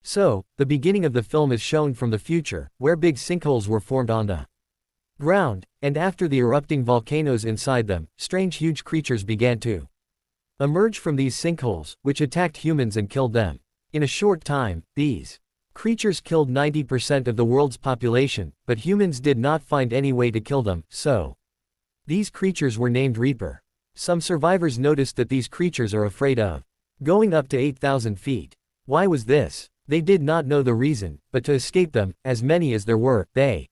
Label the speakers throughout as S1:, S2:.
S1: So, the beginning of the film is shown from the future, where big sinkholes were formed on the ground, and after the erupting volcanoes inside them, strange huge creatures began to emerge from these sinkholes, which attacked humans and killed them. In a short time, these creatures killed 90% of the world's population, but humans did not find any way to kill them, so these creatures were named Reaper. Some survivors noticed that these creatures are afraid of going up to 8,000 feet. Why was this? They did not know the reason, but to escape them, as many as there were, they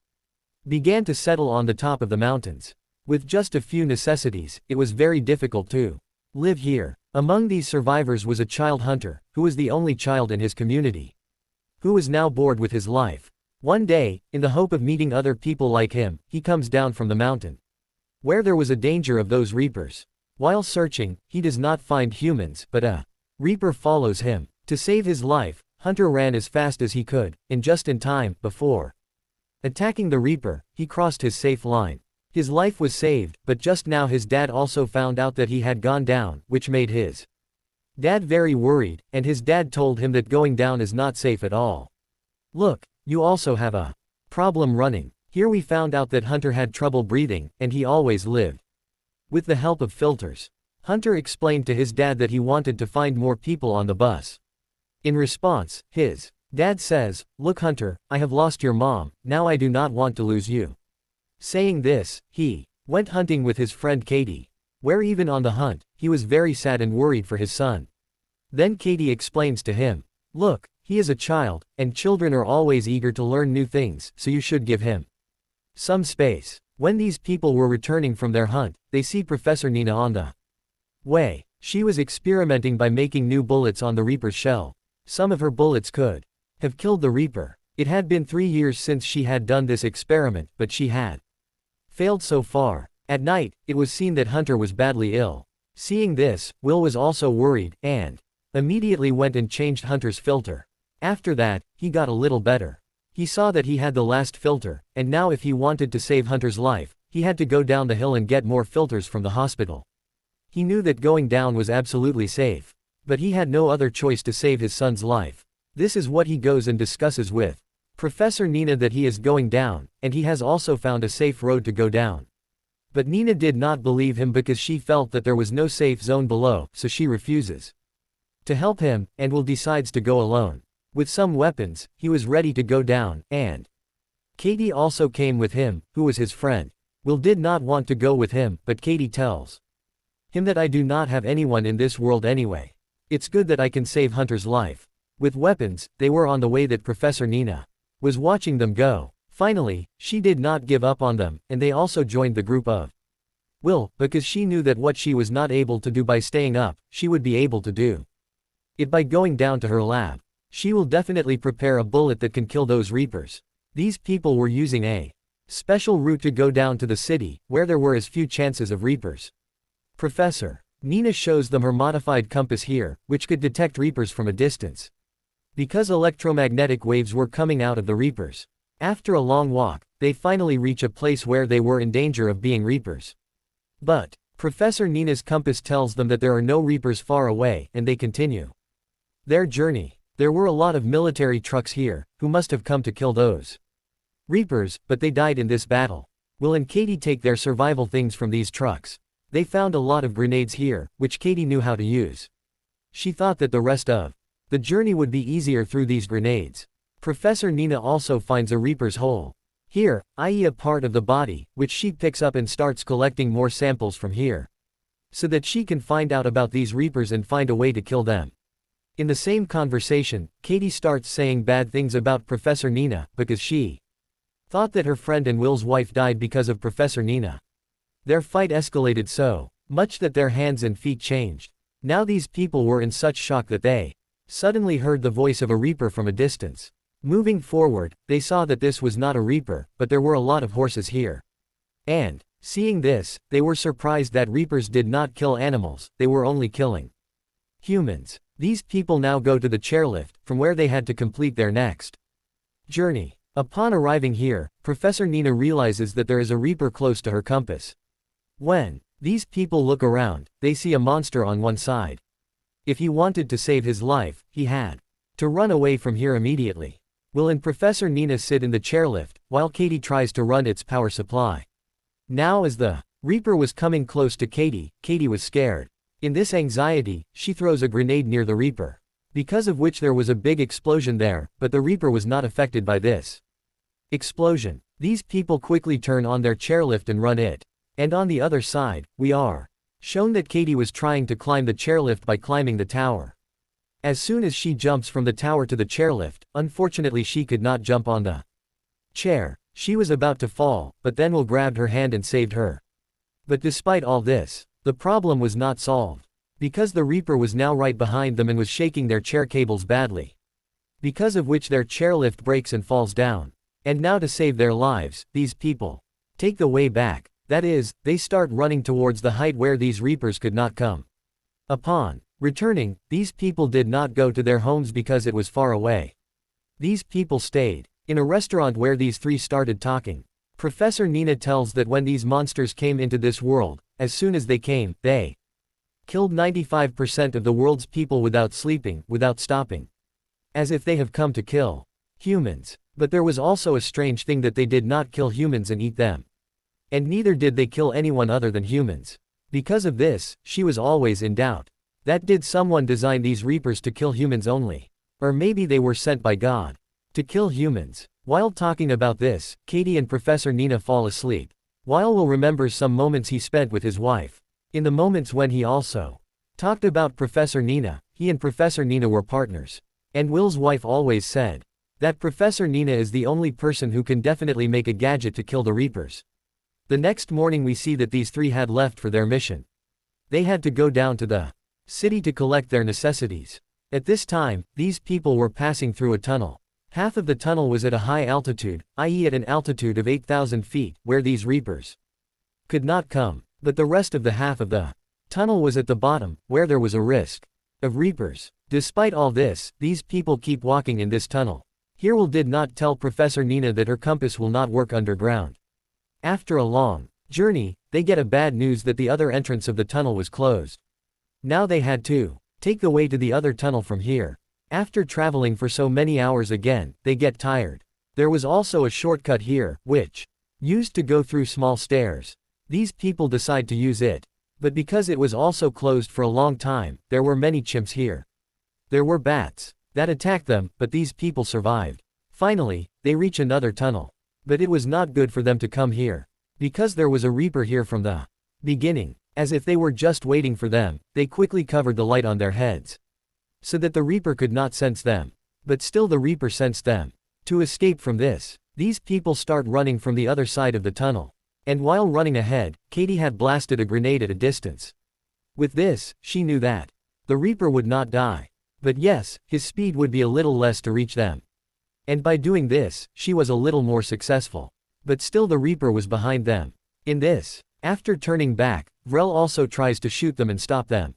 S1: began to settle on the top of the mountains. With just a few necessities, it was very difficult to live here. Among these survivors was a child hunter, who was the only child in his community, who was now bored with his life. One day, in the hope of meeting other people like him, he comes down from the mountain, where there was a danger of those reapers. While searching, he does not find humans, but a reaper follows him. To save his life, Hunter ran as fast as he could, and just in time, before attacking the reaper, he crossed his safe line. His life was saved, but just now his dad also found out that he had gone down, which made his dad very worried, and his dad told him that going down is not safe at all. Look, you also have a problem running. Here we found out that Hunter had trouble breathing, and he always lived with the help of filters. Hunter explained to his dad that he wanted to find more people on the bus. In response, his dad says, "Look Hunter, I have lost your mom, now I do not want to lose you." Saying this, he went hunting with his friend Katie. Where even on the hunt, he was very sad and worried for his son. Then Katie explains to him, "Look, he is a child, and children are always eager to learn new things, so you should give him some space." When these people were returning from their hunt, they see Professor Nina on the way. She was experimenting by making new bullets on the Reaper's shell. Some of her bullets could have killed the Reaper. It had been 3 years since she had done this experiment, but she had failed so far. At night, it was seen that Hunter was badly ill. Seeing this, Will was also worried, and immediately went and changed Hunter's filter. After that, he got a little better. He saw that he had the last filter, and now if he wanted to save Hunter's life, he had to go down the hill and get more filters from the hospital. He knew that going down was absolutely safe. But he had no other choice to save his son's life. This is what he goes and discusses with Professor Nina, that he is going down, and he has also found a safe road to go down. But Nina did not believe him because she felt that there was no safe zone below, so she refuses to help him, and Will decides to go alone. With some weapons, he was ready to go down, and Katie also came with him, who was his friend. Will did not want to go with him, but Katie tells him that I do not have anyone in this world anyway. It's good that I can save Hunter's life. With weapons, they were on the way that Professor Nina was watching them go. Finally, she did not give up on them, and they also joined the group of Will, because she knew that what she was not able to do by staying up, she would be able to do it by going down to her lab. She will definitely prepare a bullet that can kill those Reapers. These people were using a special route to go down to the city, where there were as few chances of Reapers. Professor Nina shows them her modified compass here, which could detect Reapers from a distance, because electromagnetic waves were coming out of the Reapers. After a long walk, they finally reach a place where they were in danger of being Reapers. But Professor Nina's compass tells them that there are no Reapers far away, and they continue their journey. There were a lot of military trucks here, who must have come to kill those Reapers, but they died in this battle. Will and Katie take their survival things from these trucks. They found a lot of grenades here, which Katie knew how to use. She thought that the rest of the journey would be easier through these grenades. Professor Nina also finds a Reaper's hole here, i.e. a part of the body, which she picks up and starts collecting more samples from here, so that she can find out about these Reapers and find a way to kill them. In the same conversation, Katie starts saying bad things about Professor Nina, because she thought that her friend and Will's wife died because of Professor Nina. Their fight escalated so much that their hands and feet changed. Now these people were in such shock that they suddenly heard the voice of a Reaper from a distance. Moving forward, they saw that this was not a Reaper, but there were a lot of horses here. And, seeing this, they were surprised that Reapers did not kill animals, they were only killing humans. These people now go to the chairlift, from where they had to complete their next journey. Upon arriving here, Professor Nina realizes that there is a Reaper close to her compass. When these people look around, they see a monster on one side. If he wanted to save his life, he had to run away from here immediately. Will and Professor Nina sit in the chairlift, while Katie tries to run its power supply. Now as the Reaper was coming close to Katie, Katie was scared. In this anxiety, she throws a grenade near the Reaper. Because of which there was a big explosion there, but the Reaper was not affected by this explosion. These people quickly turn on their chairlift and run it. And on the other side, we are shown that Katie was trying to climb the chairlift by climbing the tower. As soon as she jumps from the tower to the chairlift, unfortunately she could not jump on the chair. She was about to fall, but then Will grabbed her hand and saved her. But despite all this, the problem was not solved. Because the Reaper was now right behind them and was shaking their chair cables badly. Because of which their chairlift breaks and falls down. And now to save their lives, these people take the way back. That is, they start running towards the height where these Reapers could not come. Upon returning, these people did not go to their homes because it was far away. These people stayed in a restaurant where these three started talking. Professor Nina tells that when these monsters came into this world, as soon as they came, they killed 95% of the world's people without sleeping, without stopping. As if they have come to kill humans. But there was also a strange thing that they did not kill humans and eat them. And neither did they kill anyone other than humans. Because of this, she was always in doubt. That did someone design these Reapers to kill humans only? Or maybe they were sent by God to kill humans. While talking about this, Katie and Professor Nina fall asleep. While Will remembers some moments he spent with his wife. In the moments when he also talked about Professor Nina, he and Professor Nina were partners. And Will's wife always said that Professor Nina is the only person who can definitely make a gadget to kill the Reapers. The next morning we see that these three had left for their mission. They had to go down to the city to collect their necessities. At this time, these people were passing through a tunnel. Half of the tunnel was at a high altitude, i.e. at an altitude of 8,000 feet, where these Reapers could not come. But the rest of the half of the tunnel was at the bottom, where there was a risk of Reapers. Despite all this, these people keep walking in this tunnel. Here Will did not tell Professor Nina that her compass will not work underground. After a long journey, they get a bad news that the other entrance of the tunnel was closed. Now they had to take the way to the other tunnel from here. After traveling for so many hours again, they get tired. There was also a shortcut here, which used to go through small stairs. These people decide to use it. But because it was also closed for a long time, there were many chimps here. There were bats that attacked them, but these people survived. Finally, they reach another tunnel. But it was not good for them to come here. Because there was a Reaper here from the beginning. As if they were just waiting for them, they quickly covered the light on their heads. So that the Reaper could not sense them. But still the Reaper sensed them. To escape from this, these people start running from the other side of the tunnel. And while running ahead, Katie had blasted a grenade at a distance. With this, she knew that the Reaper would not die. But yes, his speed would be a little less to reach them. And by doing this, she was a little more successful. But still the Reaper was behind them. In this, after turning back, Vrel also tries to shoot them and stop them.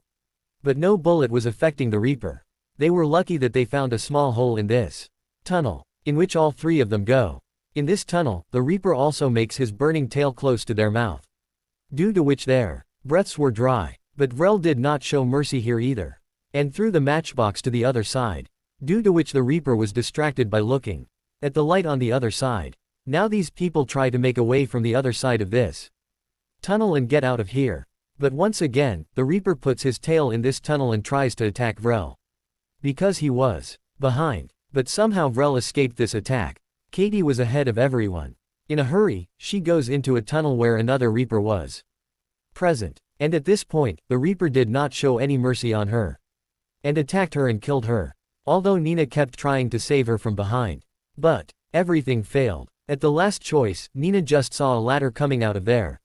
S1: But no bullet was affecting the Reaper. They were lucky that they found a small hole in this tunnel, in which all three of them go. In this tunnel, the Reaper also makes his burning tail close to their mouth. Due to which their breaths were dry. But Vrel did not show mercy here either. And threw the matchbox to the other side. Due to which the Reaper was distracted by looking at the light on the other side. Now these people try to make a way from the other side of this tunnel and get out of here. But once again, the Reaper puts his tail in this tunnel and tries to attack Vrel. Because he was behind. But somehow Vrel escaped this attack. Katie was ahead of everyone. In a hurry, she goes into a tunnel where another Reaper was present. And at this point, the Reaper did not show any mercy on her. And attacked her and killed her. Although Nina kept trying to save her from behind. But everything failed. At the last choice, Nina just saw a ladder coming out of there.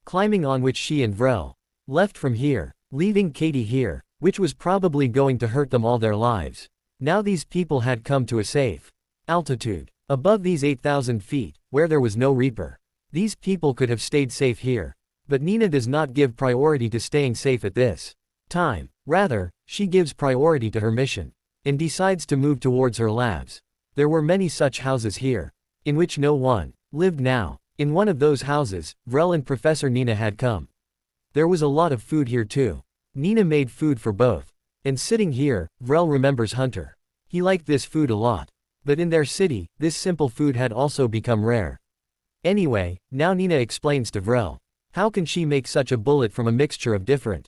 S1: Climbing on which she and Vrel left from here, leaving Katie here, which was probably going to hurt them all their lives. Now these people had come to a safe altitude. Above these 8,000 feet, where there was no Reaper. These people could have stayed safe here. But Nina does not give priority to staying safe at this time. Rather, she gives priority to her mission. And decides to move towards her labs. There were many such houses here. In which no one lived now. In one of those houses, Vrel and Professor Nina had come. There was a lot of food here too. Nina made food for both. And sitting here, Vrel remembers Hunter. He liked this food a lot. But in their city, this simple food had also become rare. Anyway, now Nina explains to Vrel. How can she make such a bullet from a mixture of different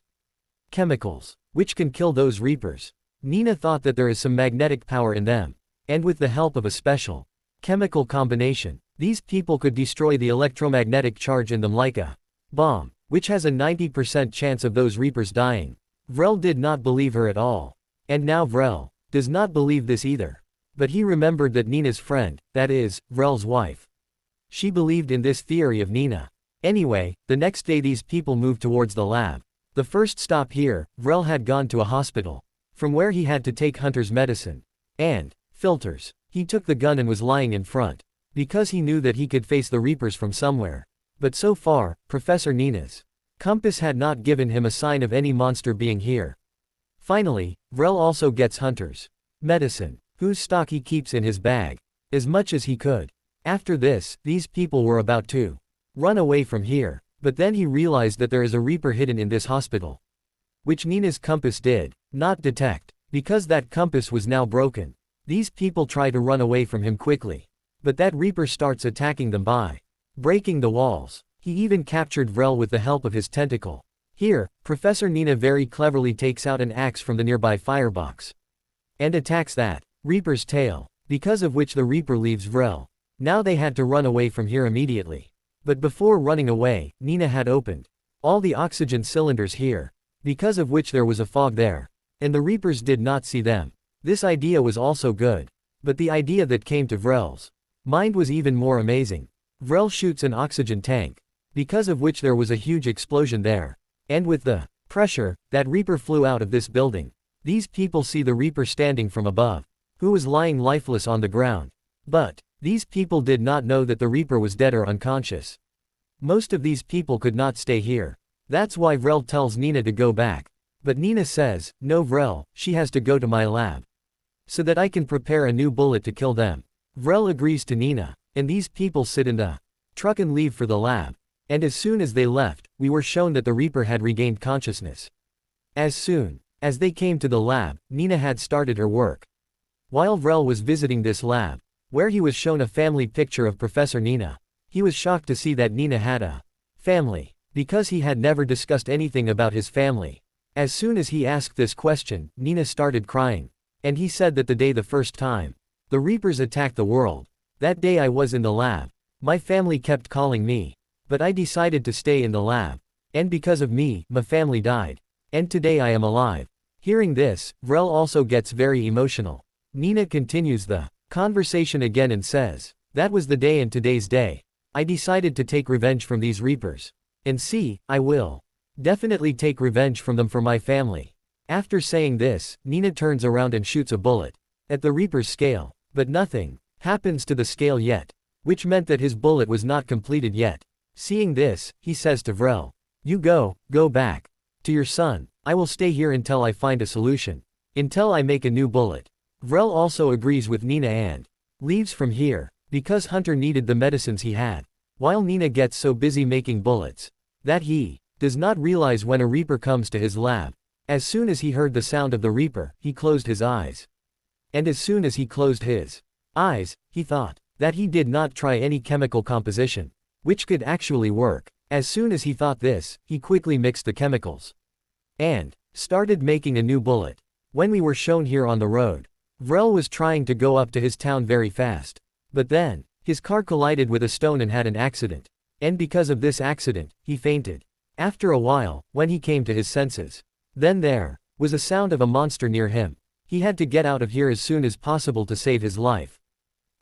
S1: chemicals, which can kill those reapers? Nina thought that there is some magnetic power in them. And with the help of a special chemical combination, these people could destroy the electromagnetic charge in them like a bomb, which has a 90% chance of those reapers dying. Vrel did not believe her at all. And now Vrel does not believe this either. But he remembered that Nina's friend, that is, Vrel's wife. She believed in this theory of Nina. Anyway, the next day these people moved towards the lab. The first stop here, Vrel had gone to a hospital, from where he had to take Hunter's medicine and filters. He took the gun and was lying in front, because he knew that he could face the reapers from somewhere. But so far, Professor Nina's compass had not given him a sign of any monster being here. Finally, Vrel also gets Hunter's medicine, whose stock he keeps in his bag, as much as he could. After this, these people were about to run away from here, but then he realized that there is a reaper hidden in this hospital, which Nina's compass did not detect, because that compass was now broken. These people try to run away from him quickly, but that reaper starts attacking them by breaking the walls. He even captured Vrel with the help of his tentacle. Here, Professor Nina very cleverly takes out an axe from the nearby firebox and attacks that reaper's tail, because of which the reaper leaves Vrel. Now they had to run away from here immediately. But before running away, Nina had opened all the oxygen cylinders here, because of which there was a fog there, and the reapers did not see them. This idea was also good, but the idea that came to Vrel's mind was even more amazing. Vrel shoots an oxygen tank, because of which there was a huge explosion there, and with the pressure, that reaper flew out of this building. These people see the reaper standing from above, who was lying lifeless on the ground. But these people did not know that the reaper was dead or unconscious. Most of these people could not stay here. That's why Vrel tells Nina to go back. But Nina says, no Vrel, she has to go to my lab, so that I can prepare a new bullet to kill them. Vrel agrees to Nina, and these people sit in the truck and leave for the lab. And as soon as they left, we were shown that the reaper had regained consciousness. As soon as they came to the lab, Nina had started her work. While Vrel was visiting this lab, where he was shown a family picture of Professor Nina, he was shocked to see that Nina had a family, because he had never discussed anything about his family. As soon as he asked this question, Nina started crying. And he said that the first time the reapers attacked the world, that day I was in the lab. My family kept calling me, but I decided to stay in the lab. And because of me, my family died. And today I am alive. Hearing this, Vrel also gets very emotional. Nina continues the conversation again and says, that was the day and today's day. I decided to take revenge from these reapers. And see, I will definitely take revenge from them for my family. After saying this, Nina turns around and shoots a bullet at the reaper's scale. But nothing happens to the scale yet, which meant that his bullet was not completed yet. Seeing this, he says to Vrel, you go back to your son. I will stay here until I find a solution, until I make a new bullet. Vrel also agrees with Nina and leaves from here, because Hunter needed the medicines he had, while Nina gets so busy making bullets that he does not realize when a reaper comes to his lab. As soon as he heard the sound of the reaper, he closed his eyes. And as soon as he closed his eyes, he thought that he did not try any chemical composition, which could actually work. As soon as he thought this, he quickly mixed the chemicals and started making a new bullet. When we were shown here on the road, Vrel was trying to go up to his town very fast. But then, his car collided with a stone and had an accident. And because of this accident, he fainted. After a while, when he came to his senses, then there was a sound of a monster near him. He had to get out of here as soon as possible to save his life.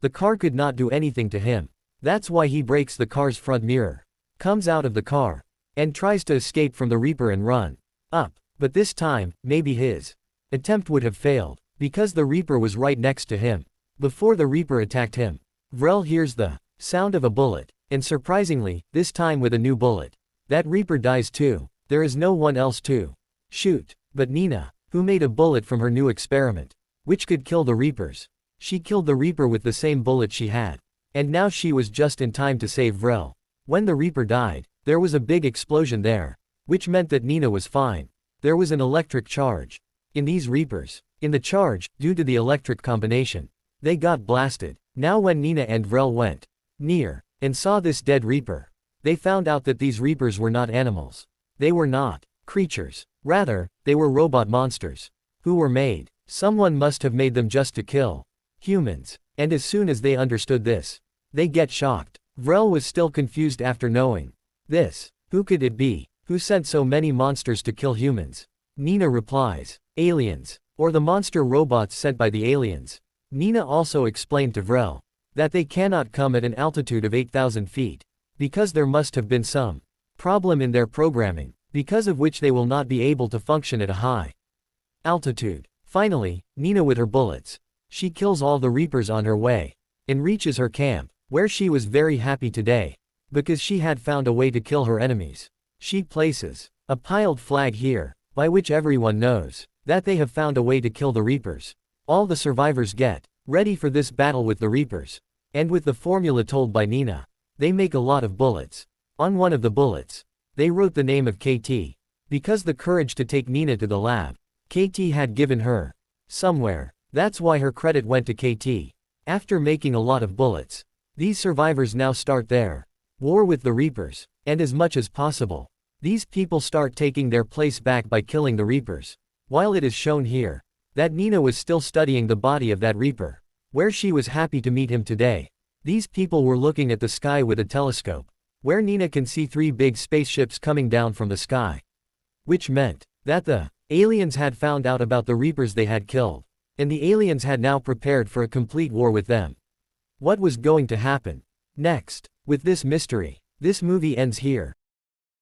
S1: The car could not do anything to him. That's why he breaks the car's front mirror, comes out of the car, and tries to escape from the reaper and run up. But this time, maybe his attempt would have failed, because the reaper was right next to him. Before the reaper attacked him, Vrel hears the sound of a bullet, and surprisingly, this time with a new bullet. That reaper dies too. There is no one else to shoot but Nina, who made a bullet from her new experiment, which could kill the reapers. She killed the reaper with the same bullet she had. And now she was just in time to save Vrel. When the reaper died, there was a big explosion there, which meant that Nina was fine. There was an electric charge in these reapers. In the charge, due to the electric combination, they got blasted. Now when Nina and Vrel went near and saw this dead Reaper, they found out that these Reapers were not animals. They were not creatures. Rather, they were robot monsters. Who were made. Someone must have made them just to kill humans. And as soon as they understood this, they get shocked. Vrel was still confused after knowing this. Who could it be? Who sent so many monsters to kill humans? Nina replies, aliens, or the monster robots sent by the aliens. Nina also explained to Vrel that they cannot come at an altitude of 8,000 feet, because there must have been some problem in their programming, because of which they will not be able to function at a high altitude. Finally, Nina with her bullets, she kills all the Reapers on her way, and reaches her camp, where she was very happy today, because she had found a way to kill her enemies. She places a piled flag here, by which everyone knows that they have found a way to kill the Reapers. All the survivors get ready for this battle with the Reapers, and with the formula told by Nina, they make a lot of bullets. On one of the bullets, they wrote the name of KT, because the courage to take Nina to the lab, KT had given her somewhere. That's why her credit went to KT. After making a lot of bullets, these survivors now start their war with the Reapers, and as much as possible, these people start taking their place back by killing the Reapers. While it is shown here that Nina was still studying the body of that Reaper, where she was happy to meet him today, these people were looking at the sky with a telescope, where Nina can see 3 big spaceships coming down from the sky, which meant that the aliens had found out about the Reapers they had killed, and the aliens had now prepared for a complete war with them. What was going to happen next? With this mystery, this movie ends here.